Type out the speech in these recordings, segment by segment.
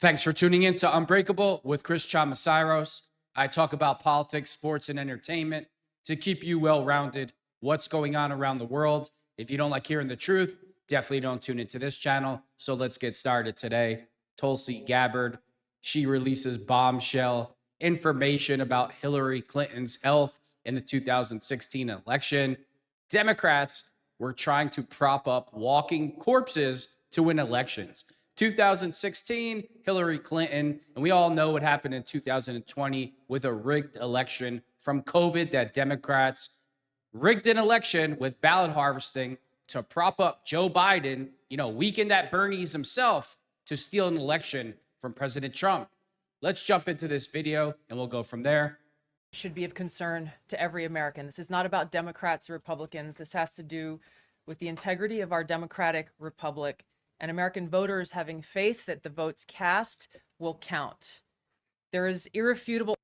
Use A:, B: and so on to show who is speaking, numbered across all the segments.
A: Thanks for tuning in to Unbreakable with ChrisChamasiros. I talk about politics, sports, and entertainment to keep you well-rounded. What's going on around the world? If you don't like hearing the truth, definitely don't tune into this channel. So let's get started today. Tulsi Gabbard, she releases bombshell information about Hillary Clinton's health in the 2016 election. Democrats were trying to prop up walking corpses to win elections. 2016, Hillary Clinton, and we all know what happened in 2020 with a rigged election from COVID, that Democrats rigged an election with ballot harvesting to prop up Joe Biden, weakened at Bernie's himself to steal an election from President Trump. Let's jump into this video and we'll go from there.
B: Should be of concern to every American. This is not about Democrats or Republicans. This has to do with the integrity of our democratic republic and American voters having faith that the votes cast will count. There is irrefutable.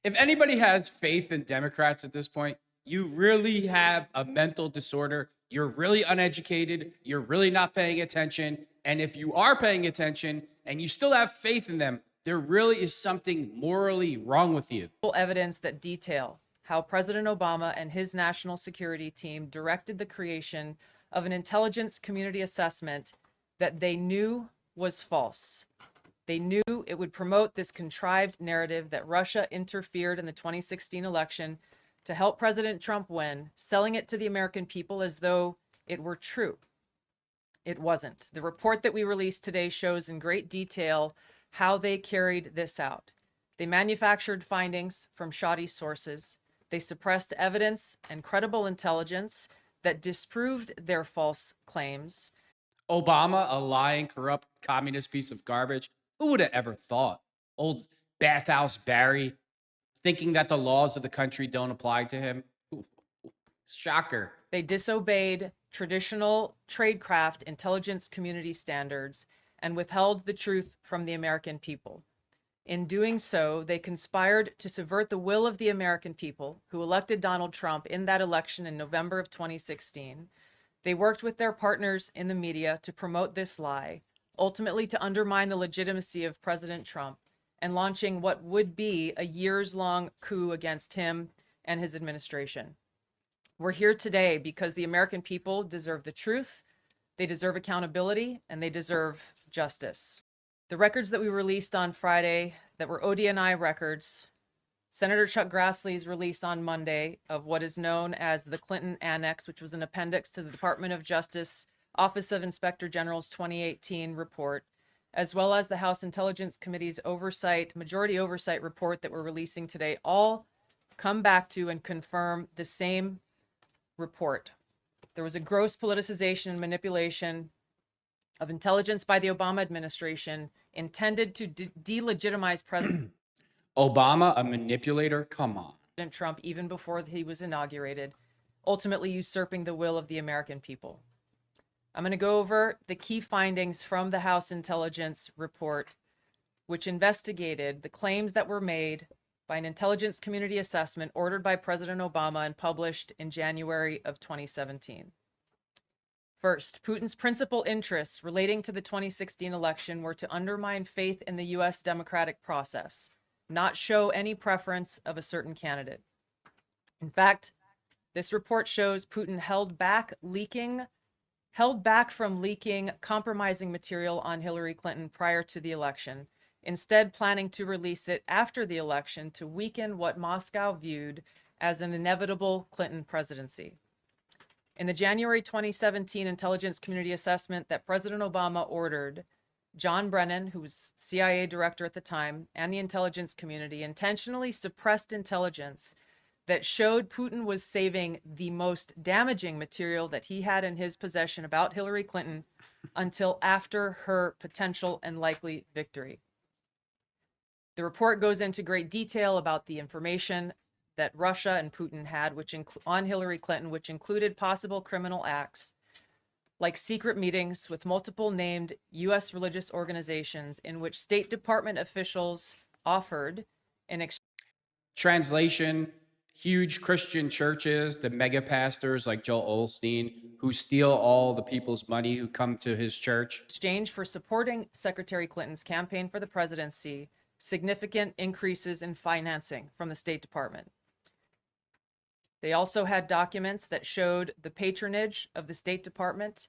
A: If anybody has faith in Democrats at this point, you really have a mental disorder. You're really uneducated. You're really not paying attention. And if you are paying attention and you still have faith in them, there really is something morally wrong with you.
B: Evidence that detail how President Obama and his national security team directed the creation of an intelligence community assessment that they knew was false. They knew it would promote this contrived narrative that Russia interfered in the 2016 election to help President Trump win, selling it to the American people as though it were true. It wasn't. The report that we released today shows in great detail how they carried this out. They manufactured findings from shoddy sources. They suppressed evidence and credible intelligence that disproved their false claims.
A: Obama, a lying, corrupt, communist piece of garbage. Who would have ever thought? Old Bathhouse Barry, thinking that the laws of the country don't apply to him. Shocker.
B: They disobeyed traditional tradecraft intelligence community standards and withheld the truth from the American people. In doing so, they conspired to subvert the will of the American people who elected Donald Trump in that election in November of 2016. They worked with their partners in the media to promote this lie, ultimately to undermine the legitimacy of President Trump and launching what would be a years-long coup against him and his administration. We're here today because the American people deserve the truth, they deserve accountability, and they deserve justice. The records that we released on Friday that were ODNI records, Senator Chuck Grassley's release on Monday of what is known as the Clinton Annex, which was an appendix to the Department of Justice Office of Inspector General's 2018 report, as well as the House Intelligence Committee's majority oversight report that we're releasing today, all come back to and confirm the same report. There was a gross politicization and manipulation of intelligence by the Obama administration intended to delegitimize President
A: Obama, a manipulator? Come on.
B: Trump even before he was inaugurated, ultimately usurping the will of the American people. I'm going to go over the key findings from the House Intelligence Report, which investigated the claims that were made by an intelligence community assessment ordered by President Obama and published in January of 2017. First, Putin's principal interests relating to the 2016 election were to undermine faith in the U.S. democratic process, not show any preference of a certain candidate. In fact, this report shows Putin held back from leaking compromising material on Hillary Clinton prior to the election, instead planning to release it after the election to weaken what Moscow viewed as an inevitable Clinton presidency. In the January 2017 intelligence community assessment that President Obama ordered, John Brennan, who was CIA director at the time, and the intelligence community intentionally suppressed intelligence that showed Putin was saving the most damaging material that he had in his possession about Hillary Clinton until after her potential and likely victory. The report goes into great detail about the information that Russia and Putin had on Hillary Clinton, which included possible criminal acts like secret meetings with multiple named U.S. religious organizations in which State Department officials offered in
A: Translation, huge Christian churches, the mega pastors like Joel Osteen, who steal all the people's money who come to his church.
B: Exchange for supporting Secretary Clinton's campaign for the presidency, significant increases in financing from the State Department. They also had documents that showed the patronage of the State Department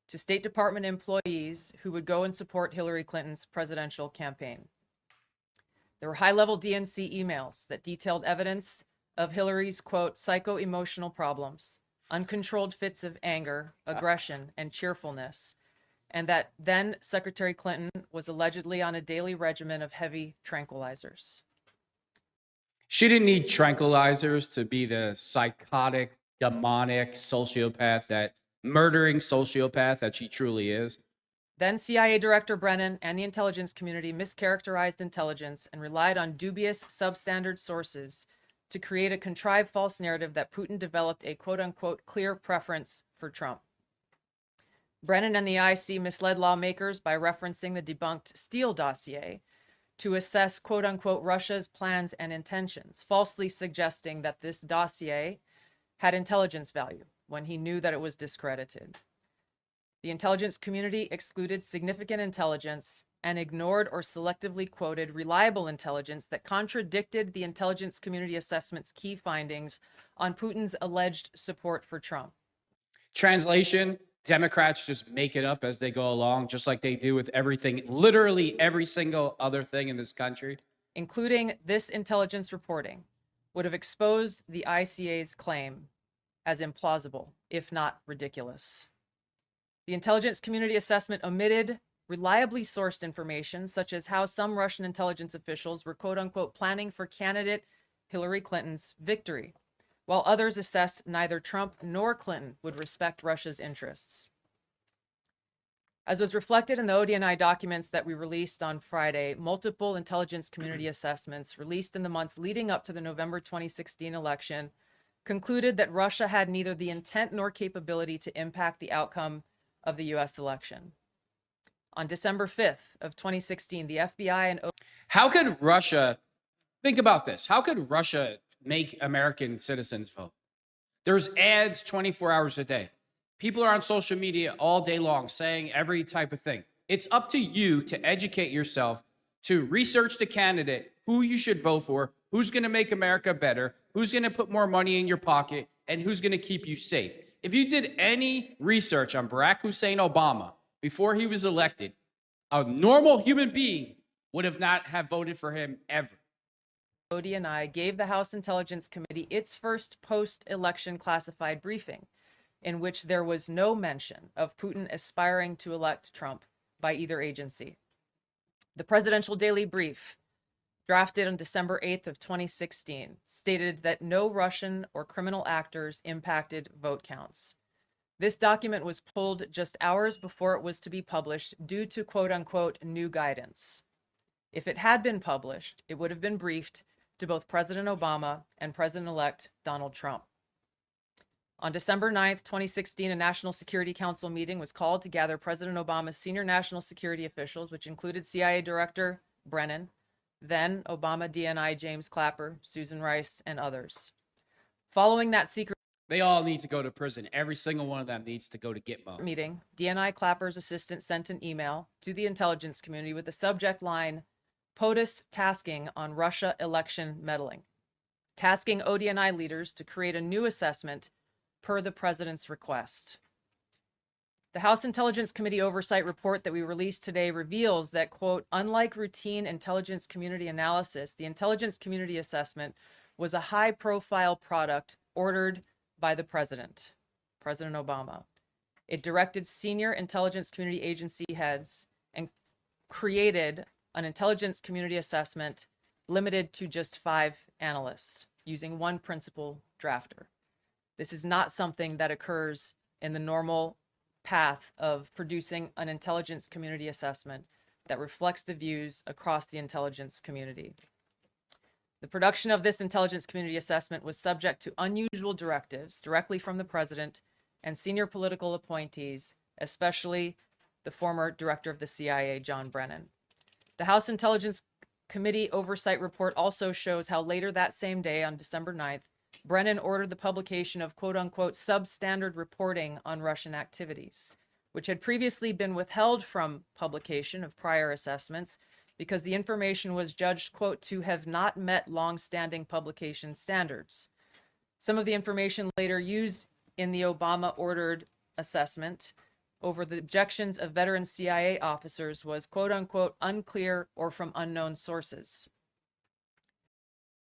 B: to State Department employees who would go and support Hillary Clinton's presidential campaign. There were high-level DNC emails that detailed evidence of Hillary's, quote, psycho-emotional problems, uncontrolled fits of anger, aggression, and cheerfulness, and that then Secretary Clinton was allegedly on a daily regimen of heavy tranquilizers.
A: She didn't need tranquilizers to be the psychotic, demonic murdering sociopath that she truly is.
B: Then CIA Director Brennan and the intelligence community mischaracterized intelligence and relied on dubious substandard sources to create a contrived false narrative that Putin developed a quote-unquote clear preference for Trump. Brennan and the IC misled lawmakers by referencing the debunked Steele dossier to assess quote-unquote Russia's plans and intentions, falsely suggesting that this dossier had intelligence value when he knew that it was discredited. The intelligence community excluded significant intelligence and ignored or selectively quoted reliable intelligence that contradicted the intelligence community assessment's key findings on Putin's alleged support for Trump.
A: Translation: Democrats just make it up as they go along, just like they do with everything, literally every single other thing in this country.
B: Including this intelligence reporting would have exposed the ICA's claim as implausible, if not ridiculous. The intelligence community assessment omitted reliably sourced information, such as how some Russian intelligence officials were quote-unquote planning for candidate Hillary Clinton's victory, while others assessed neither Trump nor Clinton would respect Russia's interests. As was reflected in the ODNI documents that we released on Friday, multiple intelligence community assessments released in the months leading up to the November 2016 election concluded that Russia had neither the intent nor capability to impact the outcome of the U.S. election. On December 5th of 2016, the FBI and
A: How could Russia, think about this, how could Russia make American citizens vote? There's ads 24 hours a day. People are on social media all day long saying every type of thing. It's up to you to educate yourself, to research the candidate, who you should vote for, who's going to make America better, who's going to put more money in your pocket, and who's going to keep you safe. If you did any research on Barack Hussein Obama before he was elected, a normal human being would have not have voted for him ever.
B: ODNI gave the House Intelligence Committee its first post-election classified briefing, in which there was no mention of Putin aspiring to elect Trump by either agency. The Presidential Daily Brief, drafted on December 8th of 2016, stated that no Russian or criminal actors impacted vote counts. This document was pulled just hours before it was to be published due to quote-unquote new guidance. If it had been published, it would have been briefed to both President Obama and President-elect Donald Trump. On December 9th, 2016, a National Security Council meeting was called to gather President Obama's senior national security officials, which included CIA Director Brennan, then Obama DNI James Clapper, Susan Rice, and others. Following that secret
A: They all need to go to prison. Every single one of them needs to go to Gitmo.
B: meeting, DNI Clapper's assistant sent an email to the intelligence community with the subject line, POTUS tasking on Russia election meddling, tasking ODNI leaders to create a new assessment per the president's request. The House Intelligence Committee oversight report that we released today reveals that, quote, unlike routine intelligence community analysis, the intelligence community assessment was a high-profile product ordered by the president, President Obama. It directed senior intelligence community agency heads and created an intelligence community assessment limited to just 5 analysts using one principal drafter. This is not something that occurs in the normal path of producing an intelligence community assessment that reflects the views across the intelligence community. The production of this intelligence community assessment was subject to unusual directives directly from the president and senior political appointees, especially the former director of the CIA, John Brennan. The House Intelligence Committee oversight report also shows how later that same day, on December 9th, Brennan ordered the publication of quote unquote substandard reporting on Russian activities, which had previously been withheld from publication of prior assessments because the information was judged, quote, to have not met long-standing publication standards. Some of the information later used in the Obama-ordered assessment over the objections of veteran CIA officers was, quote unquote, unclear or from unknown sources.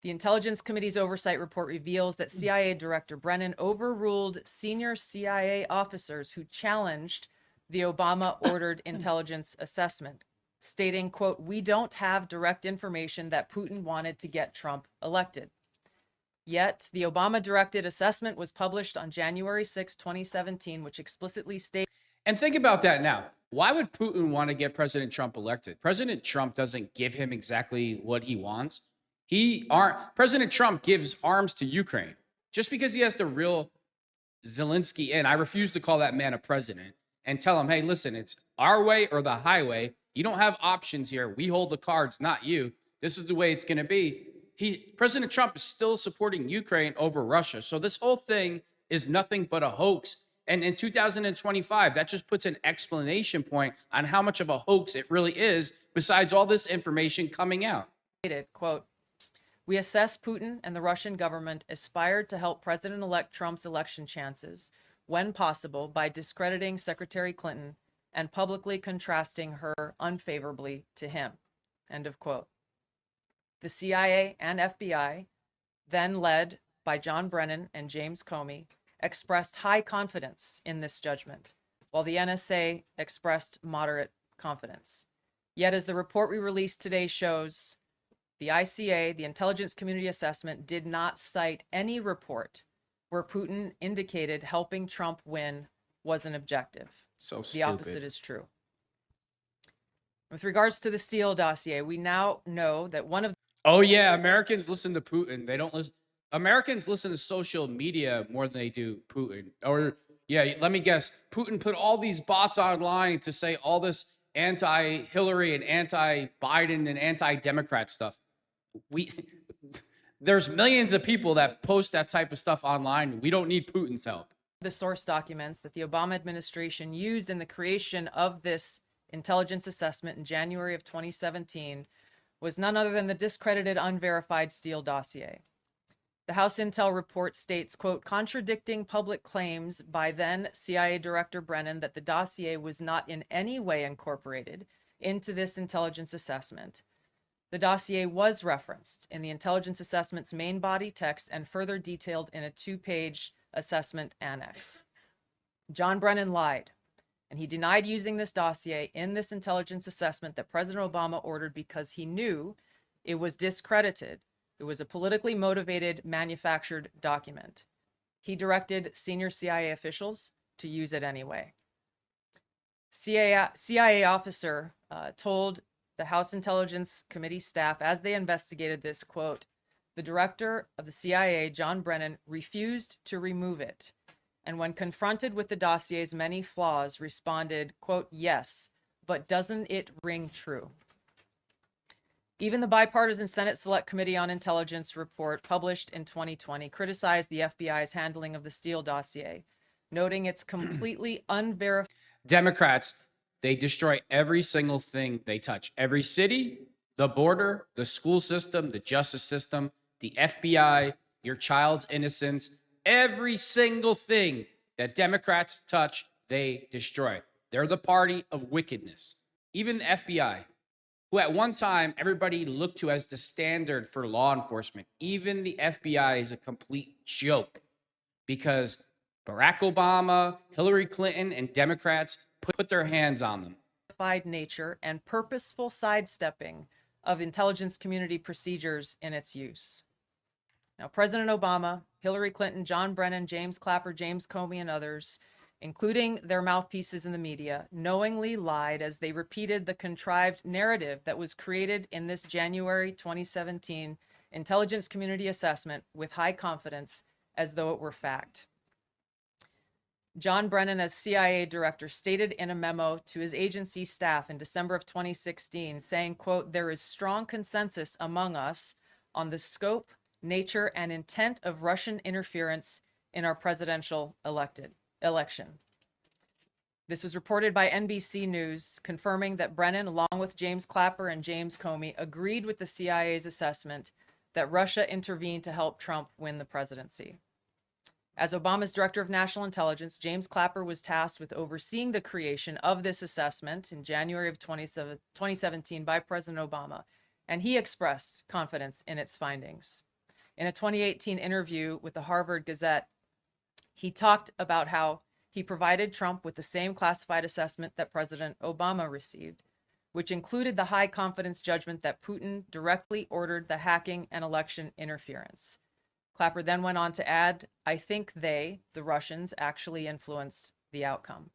B: The Intelligence Committee's oversight report reveals that CIA Director Brennan overruled senior CIA officers who challenged the Obama-ordered intelligence assessment, stating, quote, we don't have direct information that Putin wanted to get Trump elected. Yet, the Obama-directed assessment was published on January 6, 2017, which explicitly states.
A: And think about that now. Why would Putin want to get President Trump elected? President Trump doesn't give him exactly what he wants. President Trump gives arms to Ukraine just because he has to reel Zelensky in. I refuse to call that man a president and tell him, hey, listen, it's our way or the highway. You don't have options here. We hold the cards, not you. This is the way it's going to be. President Trump is still supporting Ukraine over Russia. So this whole thing is nothing but a hoax. And in 2025, that just puts an explanation point on how much of a hoax it really is, besides all this information coming out.
B: Quote, we assess Putin and the Russian government aspired to help President-elect Trump's election chances when possible by discrediting Secretary Clinton and publicly contrasting her unfavorably to him. End of quote. The CIA and FBI, then led by John Brennan and James Comey, expressed high confidence in this judgment, while the NSA expressed moderate confidence. Yet, as the report we released today shows, the ICA, the Intelligence Community Assessment, did not cite any report where Putin indicated helping Trump win was an objective.
A: So stupid.
B: The opposite is true. With regards to the Steele dossier, we now know that one of
A: Oh yeah, Americans listen to Putin. They don't listen. Americans listen to social media more than they do Putin. Or yeah, let me guess. Putin put all these bots online to say all this anti-Hillary and anti-Biden and anti-Democrat stuff. There's millions of people that post that type of stuff online. We don't need Putin's help.
B: The source documents that the Obama administration used in the creation of this intelligence assessment in January of 2017 was none other than the discredited, unverified Steele dossier. The House Intel report states, quote, contradicting public claims by then CIA Director Brennan that the dossier was not in any way incorporated into this intelligence assessment. The dossier was referenced in the intelligence assessment's main body text and further detailed in a 2-page assessment annex. John Brennan lied, and he denied using this dossier in this intelligence assessment that President Obama ordered because he knew it was discredited. It was a politically motivated, manufactured document. He directed senior CIA officials to use it anyway. CIA officer told the House Intelligence Committee staff as they investigated this, quote, the director of the CIA, John Brennan, refused to remove it. And when confronted with the dossier's many flaws, responded, quote, yes, but doesn't it ring true? Even the bipartisan Senate Select Committee on Intelligence report published in 2020 criticized the FBI's handling of the Steele dossier, noting it's completely unverified.
A: Democrats, they destroy every single thing they touch. Every city, the border, the school system, the justice system, the FBI, your child's innocence, every single thing that Democrats touch, they destroy. They're the party of wickedness. Even the FBI, who at one time everybody looked to as the standard for law enforcement, even the FBI is a complete joke because Barack Obama, Hillary Clinton, and Democrats put their hands on them.
B: Nature and purposeful sidestepping of intelligence community procedures in its use. Now, President Obama, Hillary Clinton, John Brennan, James Clapper, James Comey, and others, including their mouthpieces in the media, knowingly lied as they repeated the contrived narrative that was created in this January 2017 intelligence community assessment with high confidence as though it were fact. John Brennan, as CIA director, stated in a memo to his agency staff in December of 2016, saying, quote, there is strong consensus among us on the scope, nature, and intent of Russian interference in our presidential election. This was reported by NBC News, confirming that Brennan, along with James Clapper and James Comey, agreed with the CIA's assessment that Russia intervened to help Trump win the presidency. As Obama's Director of National Intelligence, James Clapper was tasked with overseeing the creation of this assessment in January of 2017 by President Obama, and he expressed confidence in its findings. In a 2018 interview with the Harvard Gazette, he talked about how he provided Trump with the same classified assessment that President Obama received, which included the high confidence judgment that Putin directly ordered the hacking and election interference. Clapper then went on to add, "I think they, the Russians, actually influenced the outcome."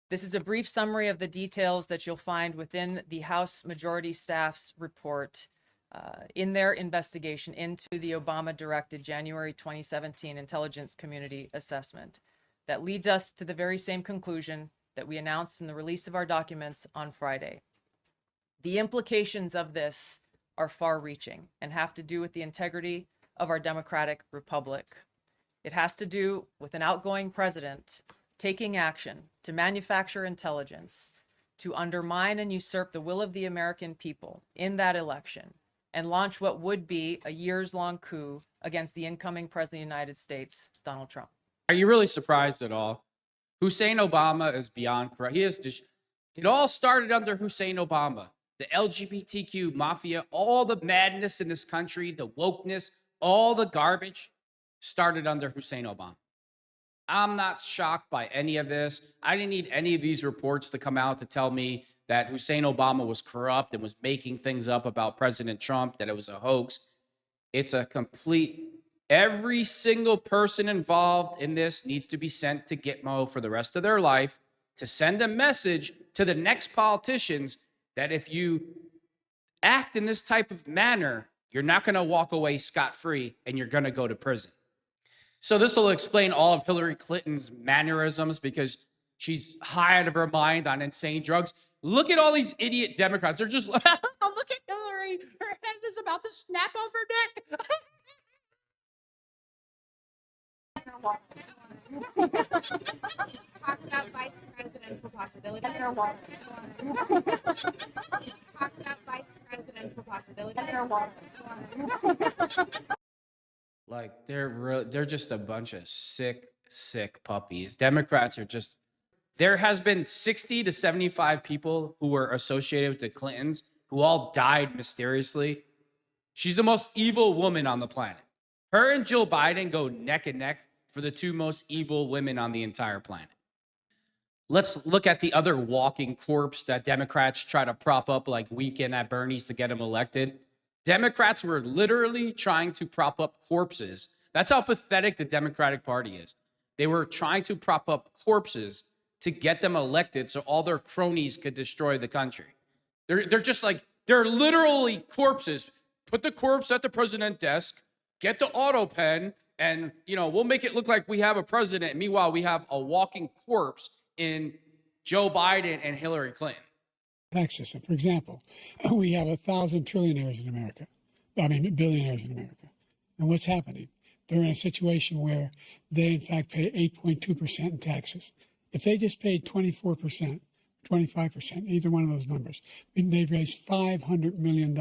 B: This is a brief summary of the details that you'll find within the House Majority Staff's report in their investigation into the Obama-directed January 2017 Intelligence Community Assessment that leads us to the very same conclusion that we announced in the release of our documents on Friday. The implications of this are far-reaching and have to do with the integrity of our democratic republic. It has to do with an outgoing president taking action to manufacture intelligence to undermine and usurp the will of the American people in that election and launch what would be a years-long coup against the incoming president of the United States, Donald Trump.
A: Are you really surprised at all? Hussein Obama is beyond corrupt. It all started under Hussein Obama. The LGBTQ mafia, all the madness in this country, the wokeness, all the garbage started under Hussein Obama. I'm not shocked by any of this. I didn't need any of these reports to come out to tell me that Hussein Obama was corrupt and was making things up about President Trump, that it was a hoax. It's a complete, every single person involved in this needs to be sent to Gitmo for the rest of their life to send a message to the next politicians that if you act in this type of manner, you're not going to walk away scot-free and you're going to go to prison. So this will explain all of Hillary Clinton's mannerisms because she's high out of her mind on insane drugs. Look at all these idiot Democrats. They're just, look at Hillary. Her head is about to snap off her neck.
C: Talk about vice presidential possibility. Talk about vice presidential possibility.
A: Like they're just a bunch of sick puppies. Democrats are just, there has been 60 to 75 people who were associated with the Clintons who all died mysteriously. She's the most evil woman on the planet. Her and Jill Biden go neck and neck for the two most evil women on the entire planet. Let's look at the other walking corpse that Democrats try to prop up like Weekend at Bernie's to get him elected. Democrats were literally trying to prop up corpses. That's how pathetic the Democratic Party is. They were trying to prop up corpses to get them elected so all their cronies could destroy the country. They're just like, they're literally corpses. Put the corpse at the president's desk, get the auto pen, and, we'll make it look like we have a president. Meanwhile, we have a walking corpse in Joe Biden and Hillary Clinton.
D: Tax system. For example, we have 1,000 trillionaires in America. Billionaires in America. And what's happening? They're in a situation where they, in fact, pay 8.2% in taxes. If they just paid 24%, 25%, either one of those numbers, they'd raise $500 billion,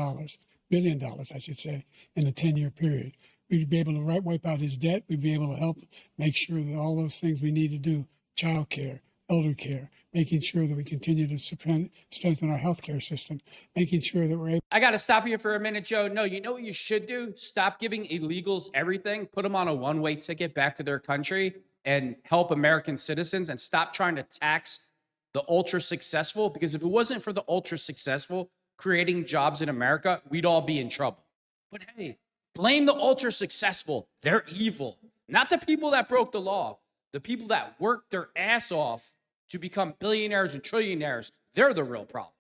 D: I should say, in a 10-year period. We'd be able to wipe out his debt. We'd be able to help make sure that all those things we need to do, child care, elder care, making sure that we continue to strengthen our healthcare system, making sure that we're able.
A: I got to stop you for a minute, Joe. No, you know what you should do? Stop giving illegals everything. Put them on a one-way ticket back to their country and help American citizens, and stop trying to tax the ultra-successful, because if it wasn't for the ultra-successful creating jobs in America, we'd all be in trouble. But hey, blame the ultra-successful. They're evil. Not the people that broke the law. The people that worked their ass off to become billionaires and trillionaires, they're the real problem.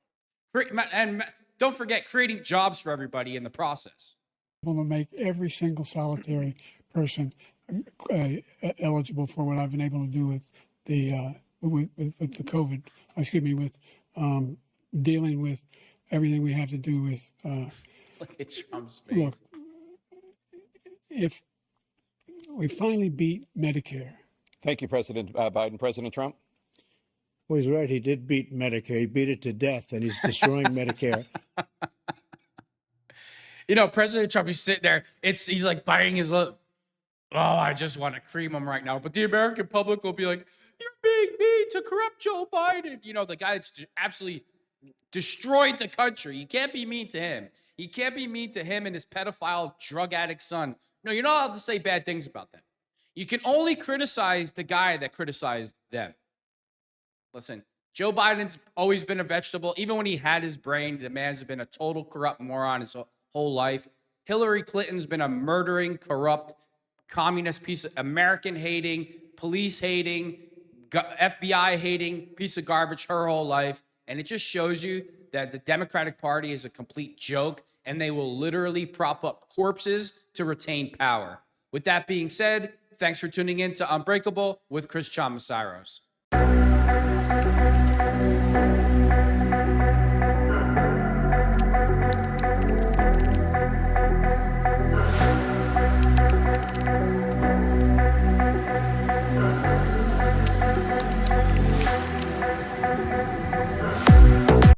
A: And don't forget, creating jobs for everybody in the process.
D: To make every single solitary person eligible for what I've been able to do with the COVID. With dealing with everything we have to do with.
A: Look at Trump's face.
D: Look, if we finally beat Medicare.
E: Thank you, President Biden. President Trump?
F: Well, he's right. He did beat Medicare. He beat it to death, and he's destroying Medicare.
A: You know, President Trump, he's sitting there. He's like biting his lip. Oh, I just want to cream him right now. But the American public will be like, you're being mean to corrupt Joe Biden. You know, the guy that's absolutely destroyed the country. You can't be mean to him. You can't be mean to him and his pedophile drug addict son. No, you're not allowed to say bad things about them. You can only criticize the guy that criticized them. Listen, Joe Biden's always been a vegetable. Even when he had his brain, the man's been a total corrupt moron his whole life. Hillary Clinton's been a murdering, corrupt, communist piece of American-hating, police-hating, FBI-hating piece of garbage her whole life. And it just shows you that the Democratic Party is a complete joke, and they will literally prop up corpses to retain power. With that being said, thanks for tuning in to Unbreakable with Chris Chamasiros.